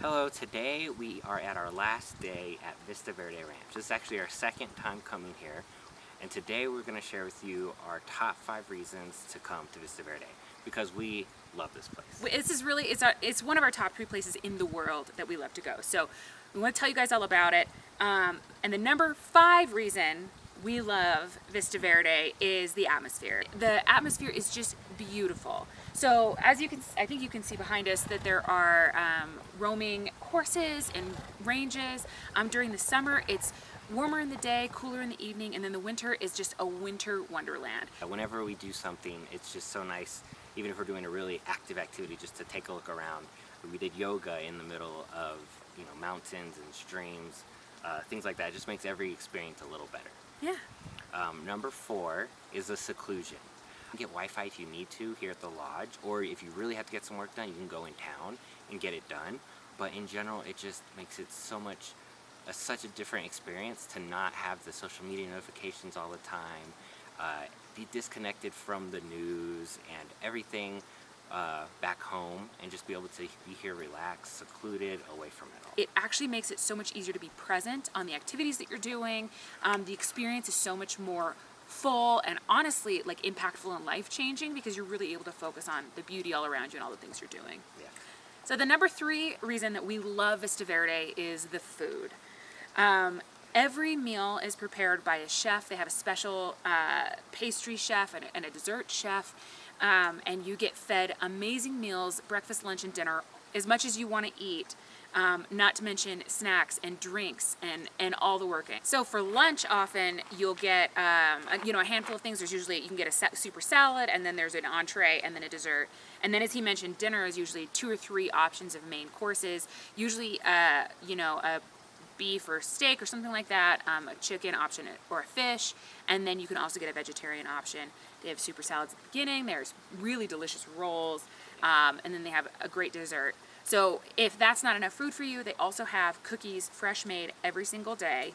Hello, today we are at our last day at Vista Verde Ranch. This is actually our second time coming here, and today we're going to share with you our top 5 reasons to come to Vista Verde, because we love this place. This is really, it's one of our top 3 places in the world that we love to go. So we want to tell you guys all about it. And the number 5 reason we love Vista Verde is the atmosphere. The atmosphere is just beautiful. So as you can, I think you can see behind us that there are roaming horses and ranges. During the summer, it's warmer in the day, cooler in the evening, and then the winter is just a winter wonderland. Whenever we do something, it's just so nice, even if we're doing a really active activity, just to take a look around. We did yoga in the middle of mountains and streams, things like that. It just makes every experience a little better. Yeah. Number 4 is the seclusion. You can get Wi-Fi if you need to here at the lodge, or if you really have to get some work done, you can go in town and get it done. But in general, it just makes it such a different experience to not have the social media notifications all the time, be disconnected from the news and everything back home, and just be able to be here relaxed, secluded, away from it all. It actually makes it so much easier to be present on the activities that you're doing. The experience is so much more full and honestly like impactful and life-changing, because you're really able to focus on the beauty all around you and all the things you're doing. Yeah. So the number 3 reason that we love Vista Verde is the food. Every meal is prepared by a chef. They have a special pastry chef and a dessert chef, and you get fed amazing meals, breakfast, lunch, and dinner, as much as you want to eat. Not to mention snacks and drinks and all the working. So for lunch, often you'll get a handful of things. There's usually, you can get a super salad, and then there's an entree, and then a dessert. And then, as he mentioned, dinner is usually 2 or 3 options of main courses. Usually, a beef or steak or something like that, a chicken option or a fish, and then you can also get a vegetarian option. They have super salads at the beginning. There's really delicious rolls, and then they have a great dessert. So if that's not enough food for you, they also have cookies fresh made every single day.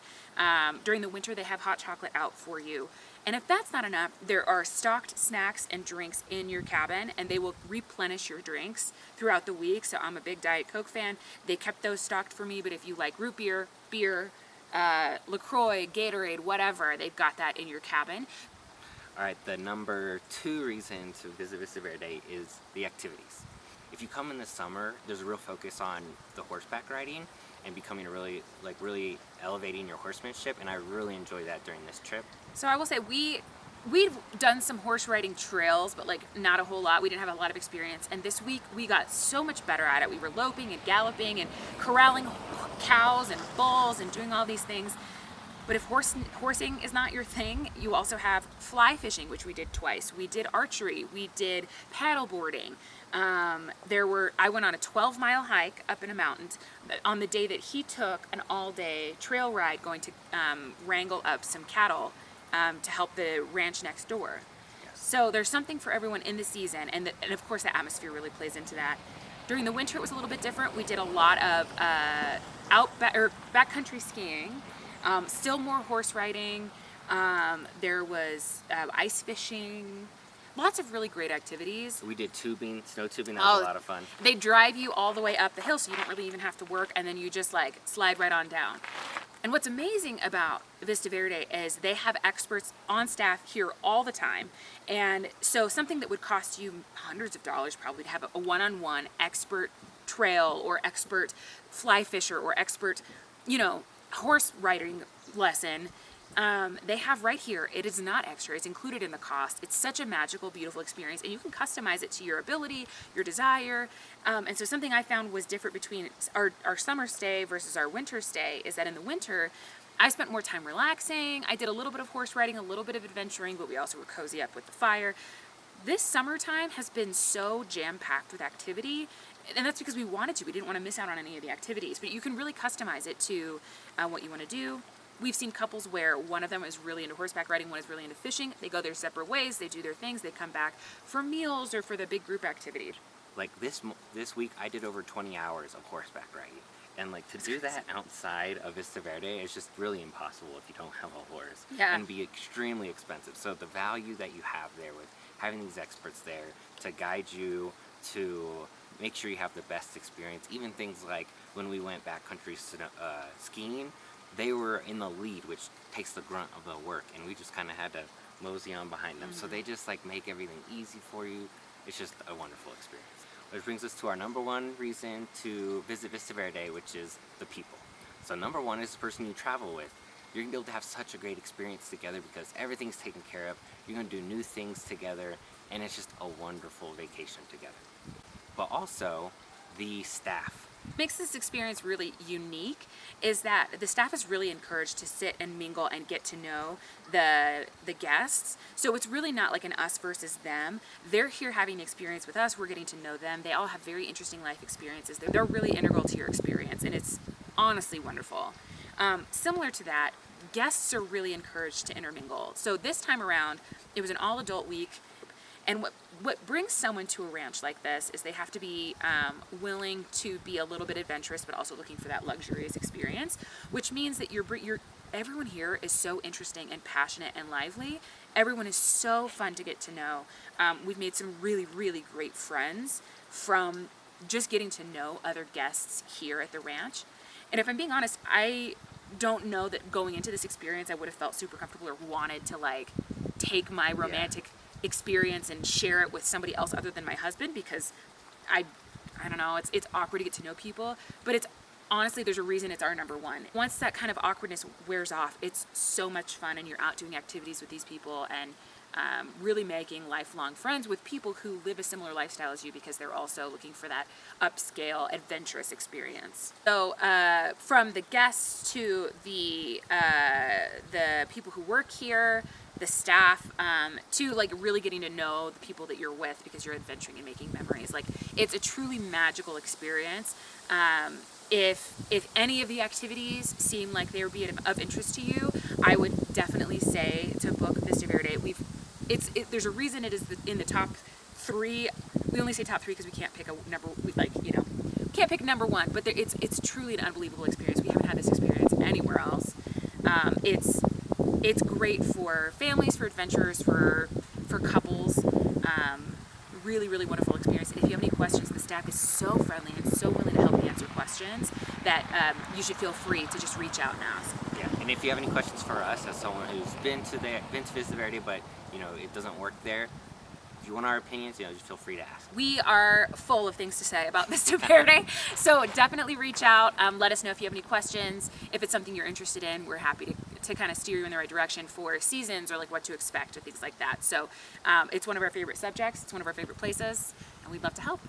During the winter, they have hot chocolate out for you. And if that's not enough, there are stocked snacks and drinks in your cabin, and they will replenish your drinks throughout the week. So I'm a big Diet Coke fan. They kept those stocked for me, but if you like root beer, LaCroix, Gatorade, whatever, they've got that in your cabin. All right, the number 2 reason to visit Vista Verde is the activities. If you come in the summer, there's a real focus on the horseback riding and becoming really elevating your horsemanship, and I really enjoy that during this trip. So I will say we've done some horse riding trails, but like not a whole lot. We didn't have a lot of experience, and this week we got so much better at it. We were loping and galloping and corralling cows and bulls and doing all these things. But if horsing is not your thing, you also have fly fishing, which we did twice. We did archery. We did paddle boarding. I went on a 12-mile hike up in a mountain on the day that he took an all-day trail ride going to wrangle up some cattle to help the ranch next door. Yes. So there's something for everyone in the season, and of course the atmosphere really plays into that. During the winter, it was a little bit different. We did a lot of backcountry skiing. Still more horse riding. There was ice fishing. Lots of really great activities. We did tubing, snow tubing. That was a lot of fun. They drive you all the way up the hill, so you don't really even have to work, and then you just like slide right on down. And what's amazing about Vista Verde is they have experts on staff here all the time. And so something that would cost you hundreds of dollars probably to have a one-on-one expert trail or expert fly fisher or expert, horse riding lesson, they have right here. It is not extra. It's included in the cost. It's such a magical, beautiful experience, and you can customize it to your ability, your desire. And so something I found was different between our summer stay versus our winter stay is that in the winter, I spent more time relaxing. I did a little bit of horse riding, a little bit of adventuring, but we also were cozy up with the fire. This summertime has been so jam-packed with activity, and that's because we wanted to. We didn't want to miss out on any of the activities, but you can really customize it to what you want to do. We've seen couples where one of them is really into horseback riding, one is really into fishing. They go their separate ways, they do their things, they come back for meals or for the big group activity. Like this week, I did over 20 hours of horseback riding. And to do that outside of Vista Verde is just really impossible if you don't have a horse. Yeah. And be extremely expensive. So the value that you have there with having these experts there to guide you, to make sure you have the best experience. Even things like when we went backcountry skiing, they were in the lead, which takes the grunt of the work, and we just kind of had to mosey on behind them. So they just like make everything easy for you. It's just a wonderful experience. Which brings us to our number one reason to visit Vista Verde, which is the people. So number one is the person you travel with. You're gonna be able to have such a great experience together because everything's taken care of. You're gonna do new things together, and it's just a wonderful vacation together. But also, the staff. Makes this experience really unique is that the staff is really encouraged to sit and mingle and get to know the guests. So it's really not like an us versus them. They're here having an experience with us. We're getting to know them. They all have very interesting life experiences. They're really integral to your experience, and it's honestly wonderful. Similar to that, guests are really encouraged to intermingle. So this time around, it was an all-adult week. And what brings someone to a ranch like this is they have to be willing to be a little bit adventurous, but also looking for that luxurious experience, which means that everyone here is so interesting and passionate and lively. Everyone is so fun to get to know. We've made some really, really great friends from just getting to know other guests here at the ranch. And if I'm being honest, I don't know that going into this experience I would have felt super comfortable or wanted to like take my romantic experience and share it with somebody else other than my husband, because I don't know, it's awkward to get to know people, but it's honestly, there's a reason it's our number one. Once that kind of awkwardness wears off, it's so much fun, and you're out doing activities with these people and really making lifelong friends with people who live a similar lifestyle as you, because they're also looking for that upscale, adventurous experience. So from the guests to the people who work here, the staff, to like really getting to know the people that you're with because you're adventuring and making memories. Like, it's a truly magical experience. If any of the activities seem like they would be of interest to you, I would definitely say to book Vista Verde. There's a reason it is in the top 3. We only say top 3 because we can't pick a number. Can't pick number 1. But it's truly an unbelievable experience. We haven't had this experience anywhere else. It's great for families, for adventurers, for couples. Really, really wonderful experience. And if you have any questions, the staff is so friendly and so willing to help you answer questions that you should feel free to just reach out and ask. Yeah, and if you have any questions for us as someone who's been to Vista Verde, but it doesn't work there, if you want our opinions, just feel free to ask. We are full of things to say about Vista Verde, so definitely reach out. Let us know if you have any questions. If it's something you're interested in, we're happy to kind of steer you in the right direction for seasons or like what to expect or things like that. So it's one of our favorite subjects. It's one of our favorite places, and we'd love to help.